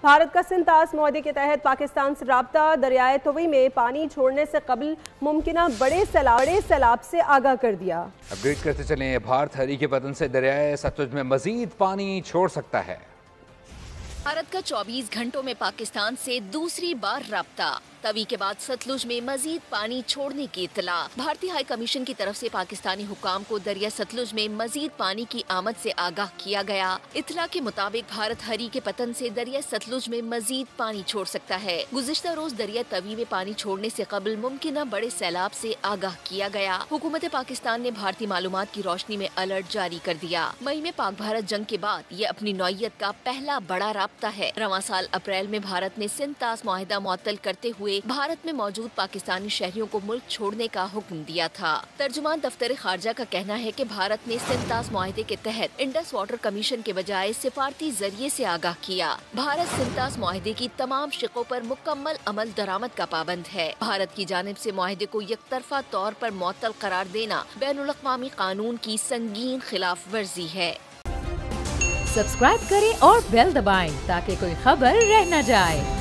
بھارت کا سندھ-تاس معاہدے کے تحت پاکستان سے رابطہ دریائے توی میں پانی چھوڑنے سے قبل ممکنہ بڑے سیلاب سے آگاہ کر دیا۔ اپ گریڈ کرتے چلیں، بھارت ہری کے پتن سے دریائے ستلج میں مزید پانی چھوڑ سکتا ہے۔ بھارت کا 24 گھنٹوں میں پاکستان سے دوسری بار رابطہ، توی کے بعد ستلج میں مزید پانی چھوڑنے کی اطلاع۔ بھارتی ہائی کمیشن کی طرف سے پاکستانی حکام کو دریا ستلج میں مزید پانی کی آمد سے آگاہ کیا گیا۔ اطلاع کے مطابق بھارت ہری کے پتن سے دریا ستلج میں مزید پانی چھوڑ سکتا ہے۔ گزشتہ روز دریا توی میں پانی چھوڑنے سے قبل ممکنہ بڑے سیلاب سے آگاہ کیا گیا۔ حکومت پاکستان نے بھارتی معلومات کی روشنی میں الرٹ جاری کر دیا۔ مئی میں پاک بھارت جنگ کے بعد یہ اپنی نوعیت کا پہلا بڑا رابطہ ہے۔ رواں سال اپریل میں بھارت نے سندھ-تاس معاہدہ معطل کرتے ہوئے بھارت میں موجود پاکستانی شہریوں کو ملک چھوڑنے کا حکم دیا تھا۔ ترجمان دفتر خارجہ کا کہنا ہے کہ بھارت نے سندھ-تاس معاہدے کے تحت انڈس واٹر کمیشن کے بجائے سفارتی ذریعے سے آگاہ کیا۔ بھارت سندھ-تاس معاہدے کی تمام شقوں پر مکمل عمل درآمد کا پابند ہے۔ بھارت کی جانب سے معاہدے کو یک طرفہ طور پر معطل قرار دینا بین الاقوامی قانون کی سنگین خلاف ورزی ہے۔ سبسکرائب کریں اور بیل دبائیں تاکہ کوئی خبر رہ نہ جائے۔